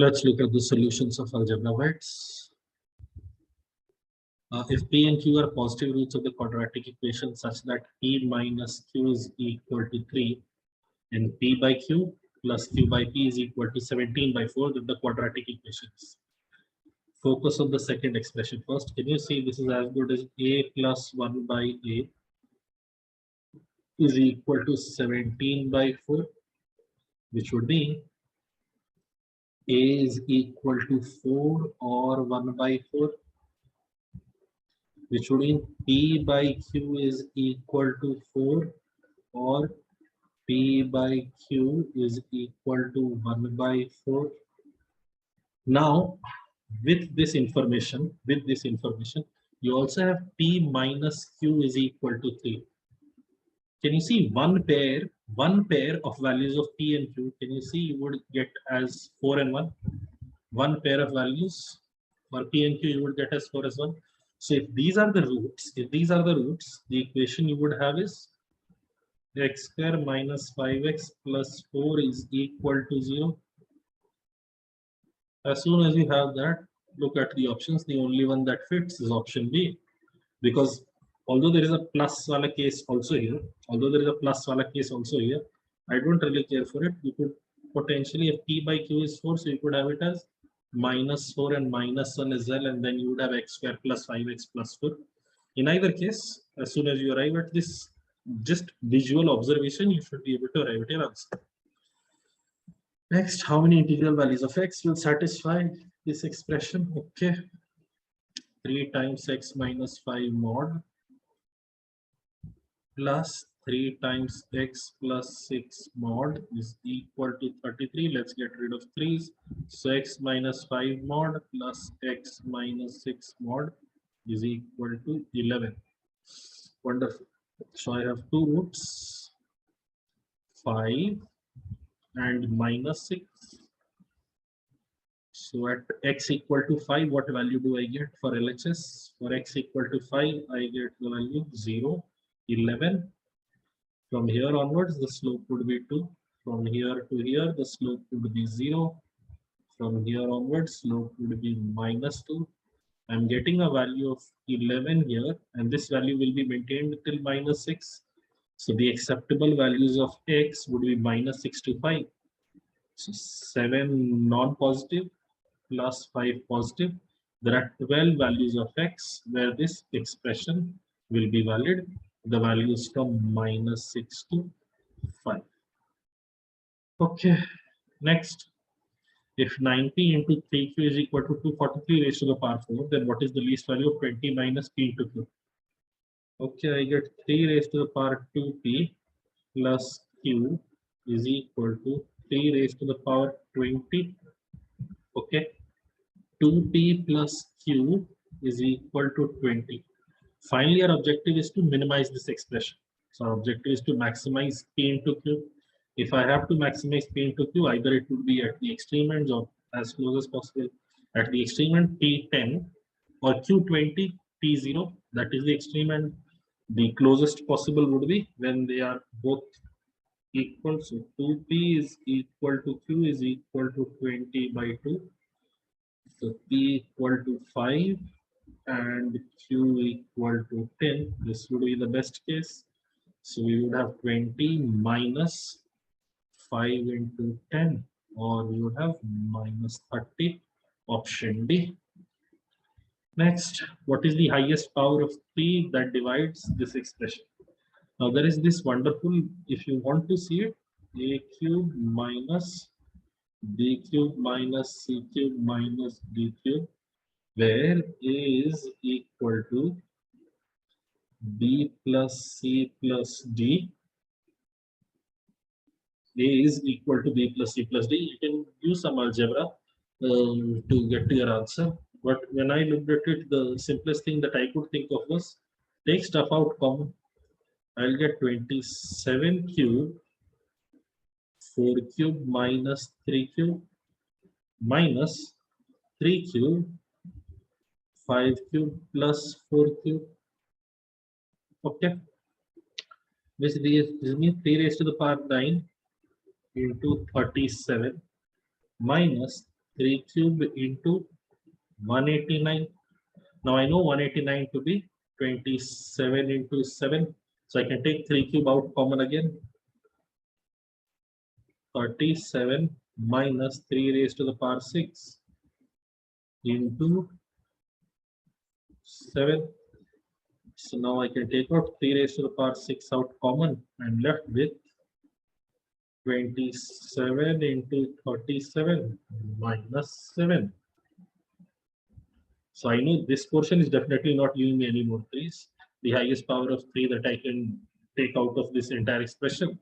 Let's look at the solutions of algebra weights. If P and Q are positive roots of the quadratic equation such that P minus Q is equal to 3 and P by Q plus Q by P is equal to 17 by 4, then the quadratic equations. Focus on the second expression first. Can you see this is as good as A plus 1 by A is equal to 17 by 4, which would be A is equal to 4 or 1 by 4, which would mean P by Q is equal to 4 or P by Q is equal to 1 by 4. Now, with this information, you also have P minus Q is equal to 3. Can you see one pair of values of P and Q? Can you see you would get as 4 and 1? One pair of values for P and Q you would get as 4 as 1. So if these are the roots, the equation you would have is x square minus 5x plus 4 is equal to 0. As soon as you have that, look at the options. The only one that fits is option B, because although there is a plus wala case also here, I don't really care for it. You could potentially, if P by Q is 4, so you could have it as minus 4 and minus 1 as well, and then you would have x square plus 5x plus 4. In either case, as soon as you arrive at this just visual observation, you should be able to arrive at your answer. Next, how many integral values of x will satisfy this expression? Okay, 3 times x minus 5 mod plus 3 times x plus 6 mod is equal to 33. Let's get rid of 3's. So x minus 5 mod plus x minus 6 mod is equal to 11. Wonderful. So I have two roots, 5 and minus 6. So at x equal to 5, what value do I get for LHS? For x equal to 5, I get the value 0, 11. From here onwards, the slope would be 2. From here to here, the slope would be 0. From here onwards, slope would be minus 2. I'm getting a value of 11 here, and this value will be maintained till minus 6. So the acceptable values of x would be minus 6 to 5. So 7 non-positive plus 5 positive. There are 12 values of x where this expression will be valid. The values from minus 6 to 5. Okay, next. If 90 into 3q is equal to 243 raised to the power 4, then what is the least value of 20 minus p into q? Okay, I get 3 raised to the power 2p plus q is equal to 3 raised to the power 20. Okay, 2p plus q is equal to 20. Finally, our objective is to minimize this expression. So our objective is to maximize p into q. If I have to maximize p into q, either it would be at the extreme ends or as close as possible. At the extreme end, p10 or q20, p0, that is the extreme end. The closest possible would be when they are both equal. So 2p is equal to q is equal to 20 by 2. So p equal to 5 and q equal to 10. This would be the best case. So we would have 20 minus 5 into 10, or we would have minus 30, option D. Next, what is the highest power of p that divides this expression? Now there is this wonderful, if you want to see it, a cube minus b cube minus c cube minus d cube, where a is equal to b plus c plus d. A is equal to b plus c plus d. You can use some algebra to get to your answer. But when I looked at it, the simplest thing that I could think of was take stuff out common. I'll get 27 cube, 4 cube minus 3 cube minus 3 cube, 5 cube plus 4 cube. Okay. This means 3 raised to the power 9 into 37 minus 3 cube into 189. Now I know 189 to be 27 into 7. So I can take 3 cube out common again. 37 minus 3 raised to the power 6 into 7. So now I can take out 3 raised to the power 6 out common and left with 27 into 37 minus 7. So I know this portion is definitely not giving me any more 3s. The highest power of 3 that I can take out of this entire expression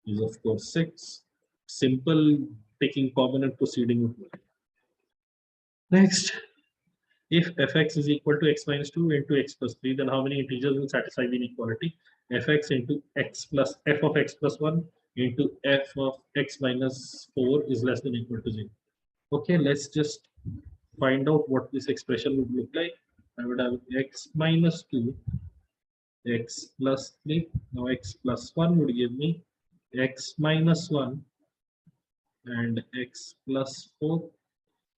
is of course 6. Simple taking common and proceeding with it. Next, if fx is equal to x minus 2 into x plus 3, then how many integers will satisfy the inequality? Fx into x plus f of x plus 1 into f of x minus 4 is less than or equal to 0. Okay, let's just find out what this expression would look like. I would have x minus 2, x plus 3. Now x plus 1 would give me x minus 1 and x plus 4.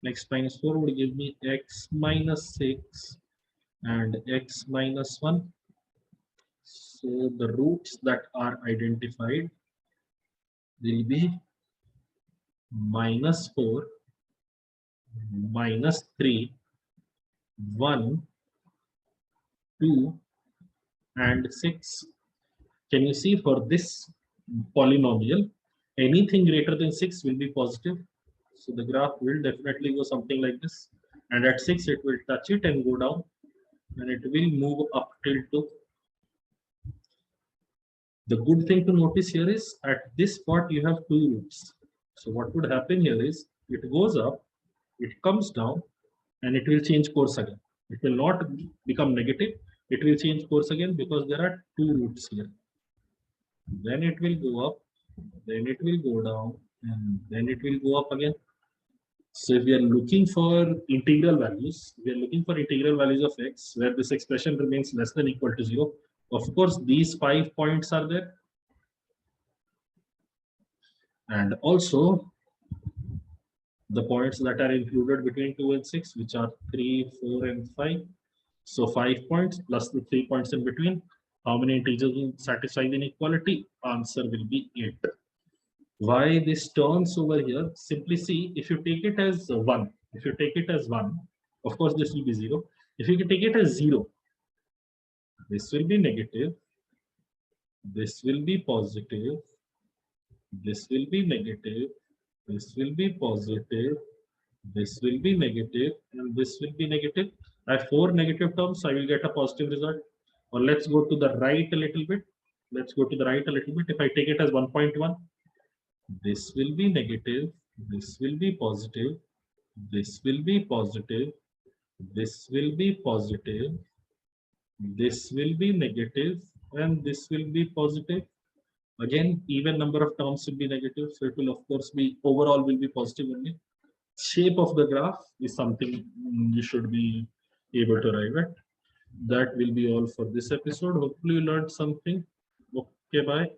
X minus 4 would give me x minus 6 and x minus 1. So the roots that are identified will be minus 4, minus 3, 1, 2, and 6. Can you see for this polynomial, anything greater than 6 will be positive. So the graph will definitely go something like this. And at 6, it will touch it and go down. And it will move up till 2. The good thing to notice here is at this spot, you have 2 roots. So what would happen here is it goes up, it comes down, and it will change course again. It will not become negative. It will change course again because there are 2 roots here. Then it will go up, then it will go down, and then it will go up again. So if we are looking for integral values, we are looking for integral values of x where this expression remains less than or equal to 0. Of course, these 5 points are there. And also the points that are included between 2 and 6, which are 3, 4, and 5. So 5 points plus the 3 points in between. How many integers will satisfy the inequality? Answer will be 8. Why this turns over here? Simply see, if you take it as 1, of course this will be 0. If you can take it as 0, this will be negative, this will be positive, this will be negative, this will be positive, this will be negative, and this will be negative. I have 4 negative terms, I will get a positive result. Or let's go to the right a little bit. If I take it as 1.1, this will be negative, this will be positive, this will be positive, this will be positive, this will be negative, and this will be positive. Again, even number of terms will be negative, so it will of course be overall will be positive only. Shape of the graph is something you should be able to arrive at. That will be all for this episode. Hopefully you learned something. Okay, bye.